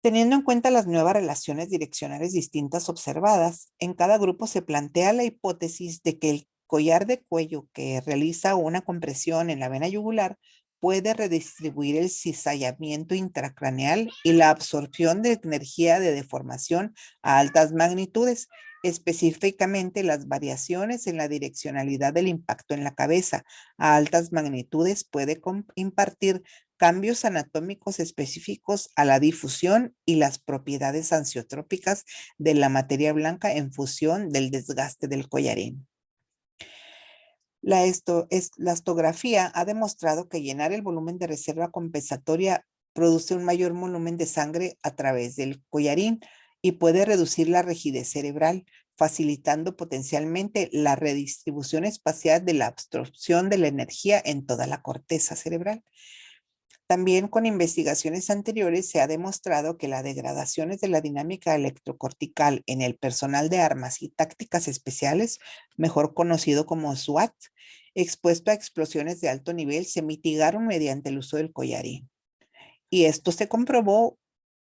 Teniendo en cuenta las nuevas relaciones direccionales distintas observadas, en cada grupo se plantea la hipótesis de que el collar de cuello que realiza una compresión en la vena yugular puede redistribuir el cizallamiento intracraneal y la absorción de energía de deformación a altas magnitudes, específicamente las variaciones en la direccionalidad del impacto en la cabeza a altas magnitudes puede impartir cambios anatómicos específicos a la difusión y las propiedades ansiotrópicas de la materia blanca en función del desgaste del collarín. La elastografía ha demostrado que llenar el volumen de reserva compensatoria produce un mayor volumen de sangre a través del collarín y puede reducir la rigidez cerebral, facilitando potencialmente la redistribución espacial de la absorción de la energía en toda la corteza cerebral. También con investigaciones anteriores se ha demostrado que las degradaciones de la dinámica electrocortical en el personal de armas y tácticas especiales, mejor conocido como SWAT, expuesto a explosiones de alto nivel, se mitigaron mediante el uso del collarín. Y esto se comprobó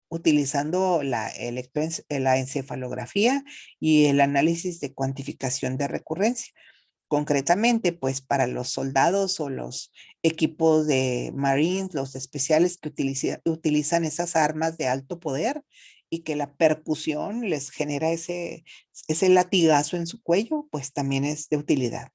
utilizando la encefalografía y el análisis de cuantificación de recurrencia. Concretamente, pues para los soldados o los equipos de Marines, los especiales que utilizan esas armas de alto poder y que la percusión les genera ese latigazo en su cuello, pues también es de utilidad.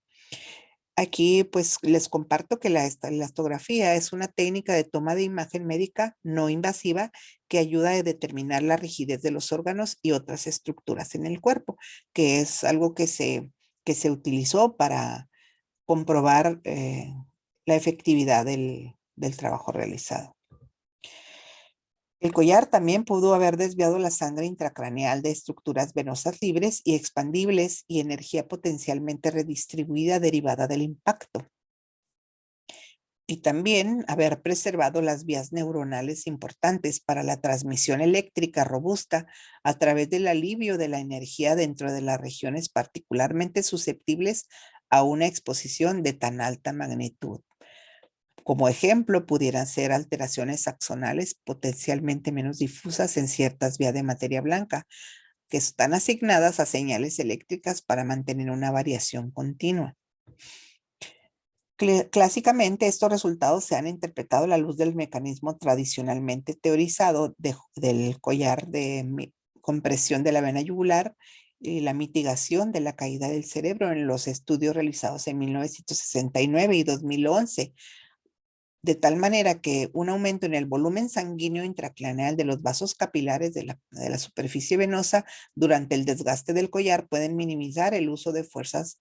Aquí pues les comparto que la elastografía es una técnica de toma de imagen médica no invasiva que ayuda a determinar la rigidez de los órganos y otras estructuras en el cuerpo, que es algo que se utilizó para comprobar la efectividad del trabajo realizado. El collar también pudo haber desviado la sangre intracraneal de estructuras venosas libres y expandibles y energía potencialmente redistribuida derivada del impacto. Y también haber preservado las vías neuronales importantes para la transmisión eléctrica robusta a través del alivio de la energía dentro de las regiones particularmente susceptibles a una exposición de tan alta magnitud. Como ejemplo, pudieran ser alteraciones axonales potencialmente menos difusas en ciertas vías de materia blanca, que están asignadas a señales eléctricas para mantener una variación continua. Clásicamente, estos resultados se han interpretado a la luz del mecanismo tradicionalmente teorizado del collar de compresión de la vena yugular y la mitigación de la caída del cerebro en los estudios realizados en 1969 y 2011, de tal manera que un aumento en el volumen sanguíneo intracraneal de los vasos capilares de la superficie venosa durante el desgaste del collar pueden minimizar el uso de fuerzas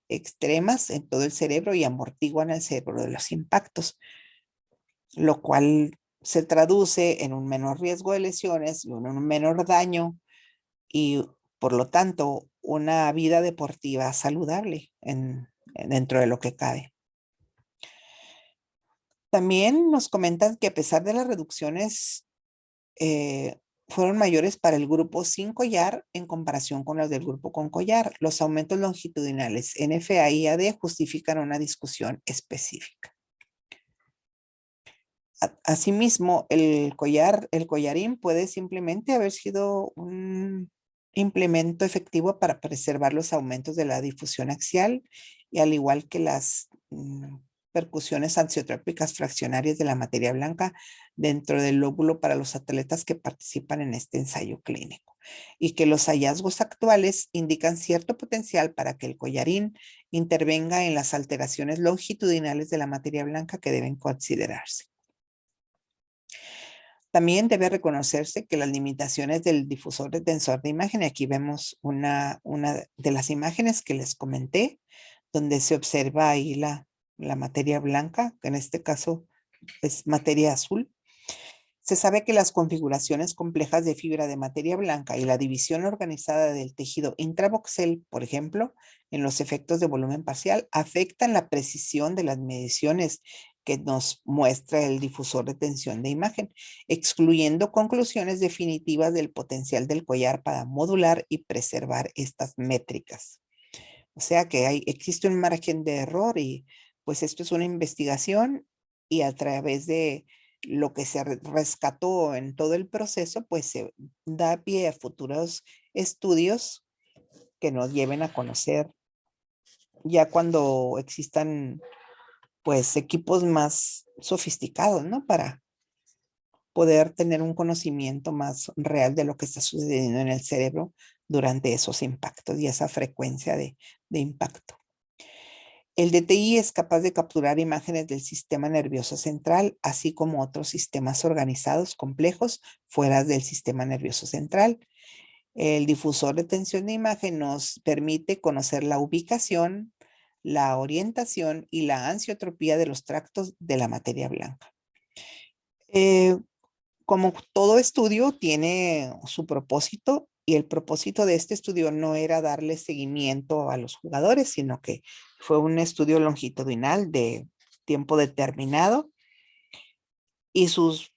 extremas en todo el cerebro y amortiguan el cerebro de los impactos, lo cual se traduce en un menor riesgo de lesiones y un menor daño y por lo tanto una vida deportiva saludable dentro de lo que cabe. También nos comentan que a pesar de las reducciones fueron mayores para el grupo sin collar en comparación con los del grupo con collar. Los aumentos longitudinales NFA y AD justifican una discusión específica. Asimismo, el collarín puede simplemente haber sido un implemento efectivo para preservar los aumentos de la difusión axial y al igual que las percusiones ansiotrópicas fraccionarias de la materia blanca dentro del lóbulo para los atletas que participan en este ensayo clínico, y que los hallazgos actuales indican cierto potencial para que el collarín intervenga en las alteraciones longitudinales de la materia blanca que deben considerarse. También debe reconocerse que las limitaciones del difusor de tensor de imagen, y aquí vemos una de las imágenes que les comenté, donde se observa ahí la materia blanca, que en este caso es materia azul. Se sabe que las configuraciones complejas de fibra de materia blanca y la división organizada del tejido intravoxel, por ejemplo, en los efectos de volumen parcial, afectan la precisión de las mediciones que nos muestra el difusor de tensión de imagen, excluyendo conclusiones definitivas del potencial del collar para modular y preservar estas métricas. O sea que existe un margen de error y pues esto es una investigación y a través de lo que se rescató en todo el proceso, pues se da pie a futuros estudios que nos lleven a conocer ya cuando existan pues equipos más sofisticados, ¿no? Para poder tener un conocimiento más real de lo que está sucediendo en el cerebro durante esos impactos y esa frecuencia de impacto. El DTI es capaz de capturar imágenes del sistema nervioso central, así como otros sistemas organizados complejos fuera del sistema nervioso central. El difusor de tensión de imagen nos permite conocer la ubicación, la orientación y la ansiotropía de los tractos de la materia blanca. Como todo estudio tiene su propósito y el propósito de este estudio no era darle seguimiento a los jugadores, sino que fue un estudio longitudinal de tiempo determinado y sus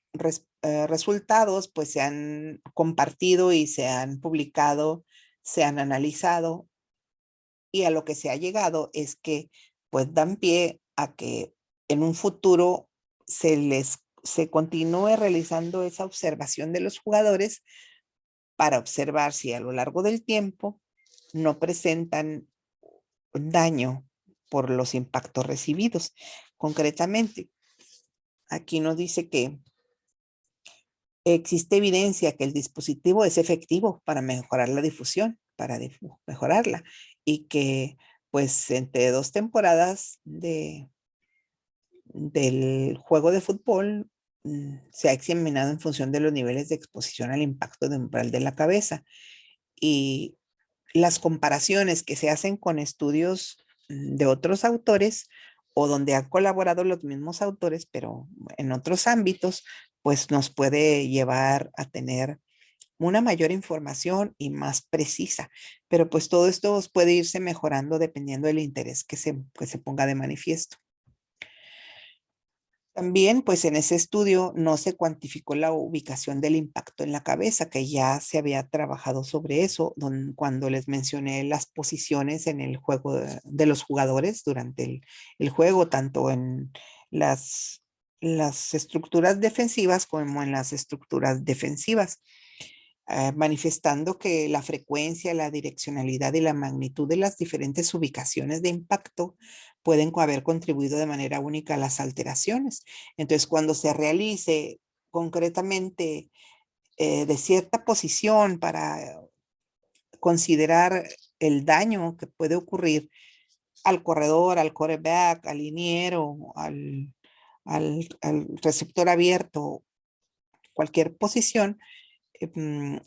resultados pues se han compartido y se han publicado, se han analizado y a lo que se ha llegado es que pues dan pie a que en un futuro se continúe realizando esa observación de los jugadores para observar si a lo largo del tiempo no presentan daño por los impactos recibidos. Concretamente, aquí nos dice que existe evidencia que el dispositivo es efectivo para mejorar la difusión, para mejorarla, y que pues entre dos temporadas del juego de fútbol se ha examinado en función de los niveles de exposición al impacto de umbral de la cabeza. Y las comparaciones que se hacen con estudios de otros autores o donde han colaborado los mismos autores, pero en otros ámbitos, pues nos puede llevar a tener una mayor información y más precisa. Pero pues todo esto puede irse mejorando dependiendo del interés que se ponga de manifiesto. También, pues en ese estudio no se cuantificó la ubicación del impacto en la cabeza, que ya se había trabajado sobre eso cuando les mencioné las posiciones en el juego de los jugadores durante el juego, tanto en las estructuras defensivas como en las estructuras defensivas, manifestando que la frecuencia, la direccionalidad y la magnitud de las diferentes ubicaciones de impacto pueden haber contribuido de manera única a las alteraciones. Entonces, cuando se realice concretamente de cierta posición para considerar el daño que puede ocurrir al corredor, al quarterback, al liniero, al receptor abierto, cualquier posición,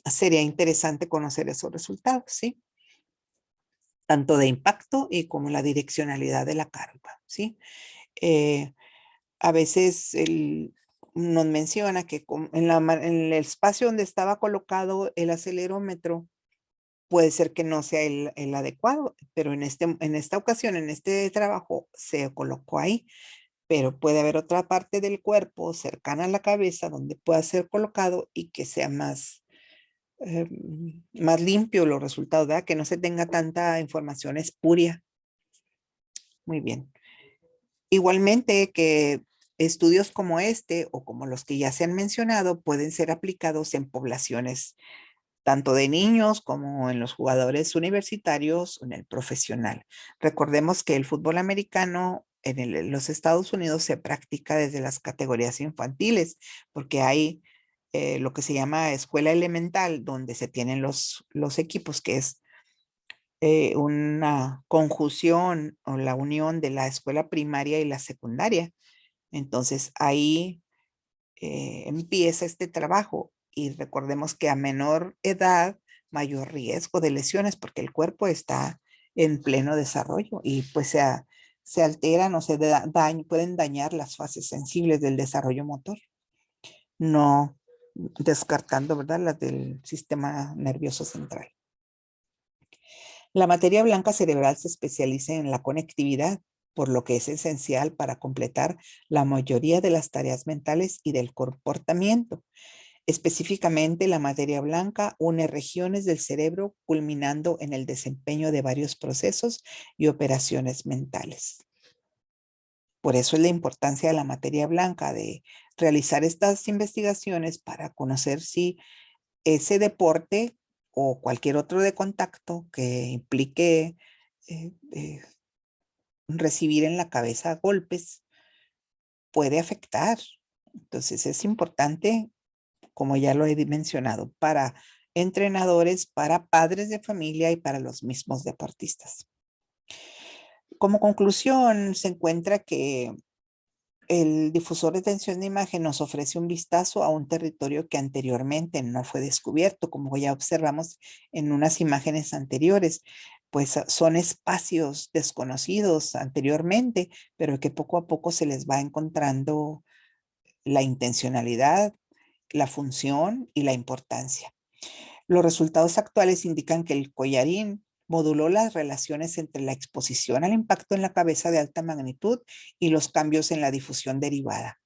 sería interesante conocer esos resultados, ¿sí? Tanto de impacto y como la direccionalidad de la carga, ¿sí? Eh, a veces nos menciona que en el espacio donde estaba colocado el acelerómetro puede ser que no sea el adecuado, pero en esta ocasión, en este trabajo, se colocó ahí, pero puede haber otra parte del cuerpo cercana a la cabeza donde pueda ser colocado y que sea más limpio los resultados, ¿verdad? Que no se tenga tanta información espuria. Muy bien. Igualmente que estudios como este o como los que ya se han mencionado pueden ser aplicados en poblaciones tanto de niños como en los jugadores universitarios o en el profesional. Recordemos que el fútbol americano en los Estados Unidos se practica desde las categorías infantiles, porque hay lo que se llama escuela elemental, donde se tienen los equipos, que es una conjunción o la unión de la escuela primaria y la secundaria. Entonces ahí empieza este trabajo y recordemos que a menor edad, mayor riesgo de lesiones porque el cuerpo está en pleno desarrollo y pues se alteran o pueden dañar las fases sensibles del desarrollo motor, no descartando, ¿verdad?, las del sistema nervioso central. La materia blanca cerebral se especializa en la conectividad, por lo que es esencial para completar la mayoría de las tareas mentales y del comportamiento. Específicamente, la materia blanca une regiones del cerebro culminando en el desempeño de varios procesos y operaciones mentales. Por eso es la importancia de la materia blanca, de realizar estas investigaciones para conocer si ese deporte o cualquier otro de contacto que implique eh, eh, recibir en la cabeza golpes puede afectar. Entonces es importante, como ya lo he mencionado, para entrenadores, para padres de familia y para los mismos deportistas. Como conclusión, se encuentra que el difusor de tensión de imagen nos ofrece un vistazo a un territorio que anteriormente no fue descubierto, como ya observamos en unas imágenes anteriores, pues son espacios desconocidos anteriormente, pero que poco a poco se les va encontrando la intencionalidad, la función y la importancia. Los resultados actuales indican que el collarín moduló las relaciones entre la exposición al impacto en la cabeza de alta magnitud y los cambios en la difusión derivada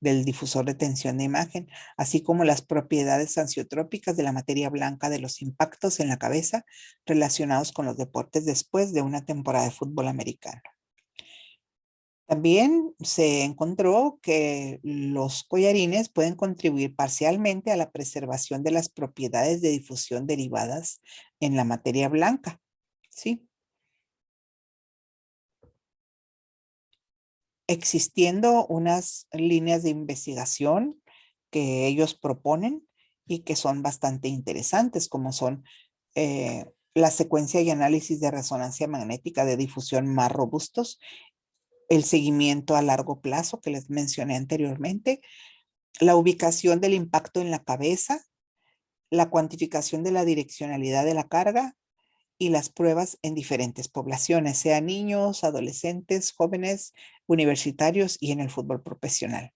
del difusor de tensión de imagen, así como las propiedades ansiotrópicas de la materia blanca de los impactos en la cabeza relacionados con los deportes después de una temporada de fútbol americano. También se encontró que los collarines pueden contribuir parcialmente a la preservación de las propiedades de difusión derivadas en la materia blanca, ¿sí? Existiendo unas líneas de investigación que ellos proponen y que son bastante interesantes, como son la secuencia y análisis de resonancia magnética de difusión más robustos, el seguimiento a largo plazo que les mencioné anteriormente, la ubicación del impacto en la cabeza, la cuantificación de la direccionalidad de la carga y las pruebas en diferentes poblaciones, sean niños, adolescentes, jóvenes, universitarios y en el fútbol profesional.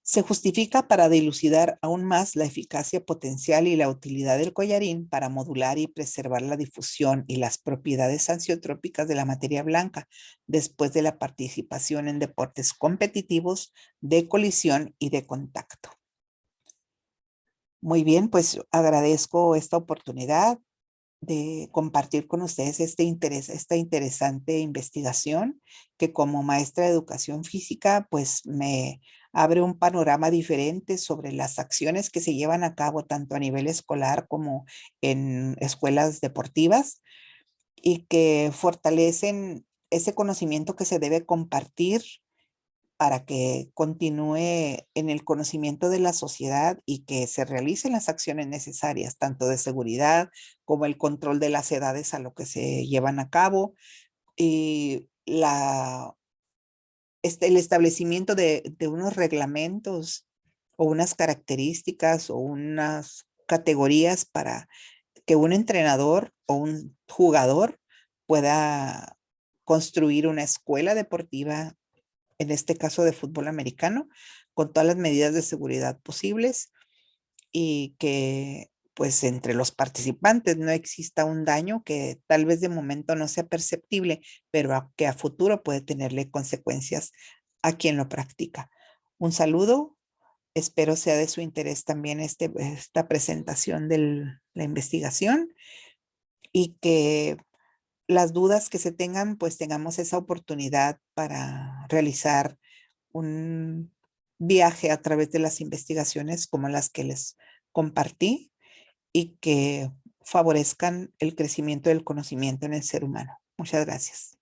Se justifica para dilucidar aún más la eficacia potencial y la utilidad del collarín para modular y preservar la difusión y las propiedades ansiotrópicas de la materia blanca después de la participación en deportes competitivos de colisión y de contacto. Muy bien, pues agradezco esta oportunidad de compartir con ustedes esta interesante investigación que como maestra de educación física, pues me abre un panorama diferente sobre las acciones que se llevan a cabo tanto a nivel escolar como en escuelas deportivas y que fortalecen ese conocimiento que se debe compartir para que continúe en el conocimiento de la sociedad y que se realicen las acciones necesarias, tanto de seguridad como el control de las edades a lo que se llevan a cabo y el establecimiento de unos reglamentos o unas características o unas categorías para que un entrenador o un jugador pueda construir una escuela deportiva, en este caso de fútbol americano, con todas las medidas de seguridad posibles y que pues entre los participantes no exista un daño que tal vez de momento no sea perceptible, pero que a futuro puede tenerle consecuencias a quien lo practica. Un saludo, espero sea de su interés también esta presentación de la investigación y que las dudas que se tengan, pues tengamos esa oportunidad para realizar un viaje a través de las investigaciones como las que les compartí y que favorezcan el crecimiento del conocimiento en el ser humano. Muchas gracias.